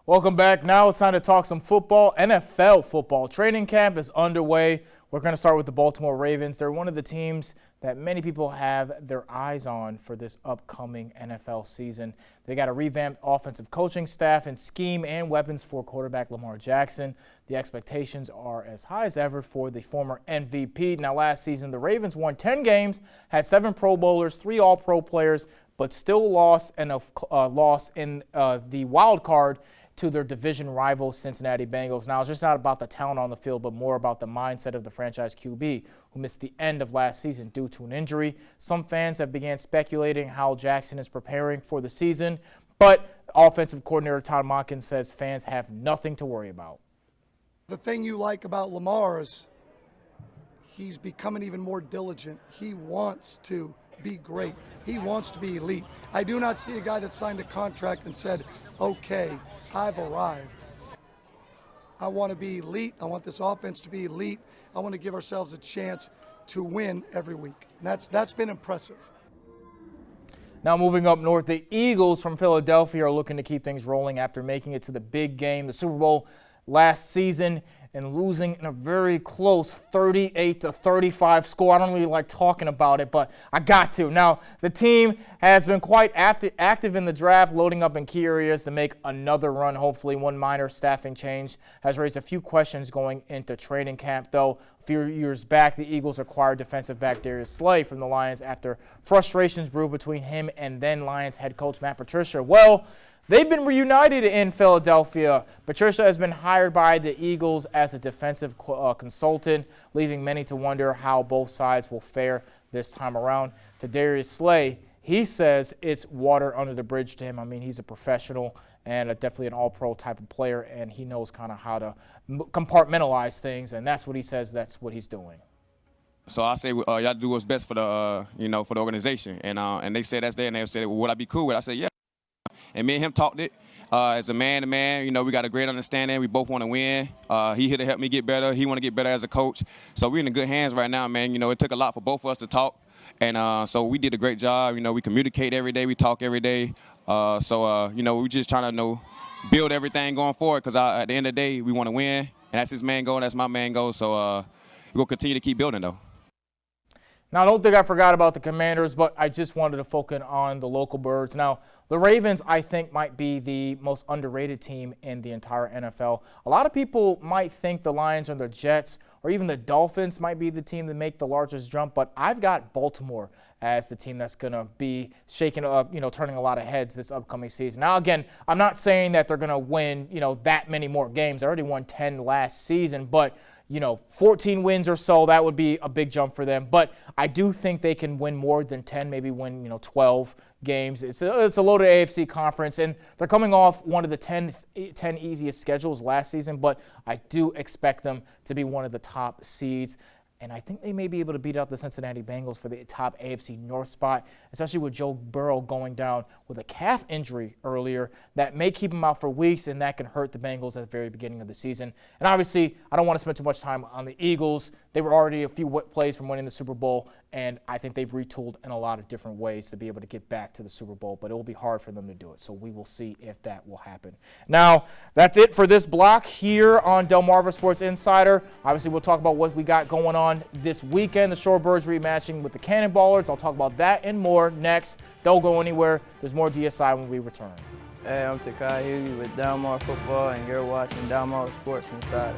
Welcome back. Now it's time to talk some football. NFL football training camp is underway. We're going to start with the Baltimore Ravens. They're one of the teams that many people have their eyes on for this upcoming NFL season. They got a revamped offensive coaching staff and scheme and weapons for quarterback Lamar Jackson. The expectations are as high as ever for the former MVP. Now, last season, the Ravens won 10 games, had 7 Pro Bowlers, 3 All-Pro players, but still lost in the wild card to their division rival Cincinnati Bengals. Now, it's just not about the talent on the field, but more about the mindset of the franchise QB, who missed the end of last season due to an injury. Some fans have began speculating how Jackson is preparing for the season, but offensive coordinator Todd Monken says fans have nothing to worry about. The thing you like about Lamar is he's becoming even more diligent. He wants to be great. He wants to be elite. I do not see a guy that signed a contract and said, okay, I've arrived. I want to be elite. I want this offense to be elite. I want to give ourselves a chance to win every week. And that's been impressive. Now moving up north, the Eagles from Philadelphia are looking to keep things rolling after making it to the big game, the Super Bowl last season, and losing in a very close 38-35 score. I don't really like talking about it, but I got to. Now, the team has been quite active in the draft, loading up in key areas to make another run. Hopefully, one minor staffing change has raised a few questions going into training camp, though. A few years back, the Eagles acquired defensive back Darius Slay from the Lions after frustrations brewed between him and then Lions head coach Matt Patricia. Well, they've been reunited in Philadelphia. Patricia has been hired by the Eagles as a defensive consultant, leaving many to wonder how both sides will fare this time around. To Darius Slay, he says it's water under the bridge to him. I mean, he's a professional and definitely an all-pro type of player, and he knows kind of how to compartmentalize things, and that's what he says that's what he's doing. So I say y'all do what's best for the for the organization, and they said that's there, and they said, well, would I be cool with it? I said, yeah. And me and him talked it as a man-to-man. We got a great understanding. We both want to win. He here to help me get better. He want to get better as a coach. So we're in good hands right now, man. It took a lot for both of us to talk. And so we did a great job. We communicate every day. We talk every day. We're just trying to build everything going forward because at the end of the day, we want to win. And that's his main goal. That's my main goal. So we're going to continue to keep building, though. Now, I don't think I forgot about the Commanders, but I just wanted to focus on the local birds. Now, the Ravens, I think, might be the most underrated team in the entire NFL. A lot of people might think the Lions or the Jets or even the Dolphins might be the team to make the largest jump, but I've got Baltimore as the team that's going to be shaking up, turning a lot of heads this upcoming season. Now, again, I'm not saying that they're going to win, that many more games. They already won 10 last season, but 14 wins or so, that would be a big jump for them. But I do think they can win more than 10, maybe win, 12 games. It's a loaded AFC conference, and they're coming off one of the 10 easiest schedules last season, but I do expect them to be one of the top seeds. And I think they may be able to beat out the Cincinnati Bengals for the top AFC North spot, especially with Joe Burrow going down with a calf injury earlier. That may keep him out for weeks, and that can hurt the Bengals at the very beginning of the season. And obviously, I don't want to spend too much time on the Eagles. They were already a few plays from winning the Super Bowl, and I think they've retooled in a lot of different ways to be able to get back to the Super Bowl, but it will be hard for them to do it. So we will see if that will happen. Now, that's it for this block here on Delmarva Sports Insider. Obviously, we'll talk about what we got going on this weekend. The Shorebirds rematching with the Cannonballers. I'll talk about that and more next. Don't go anywhere. There's more DSI when we return. Hey, I'm Takai Hughie with Delmarva Football, and you're watching Delmarva Sports Insider.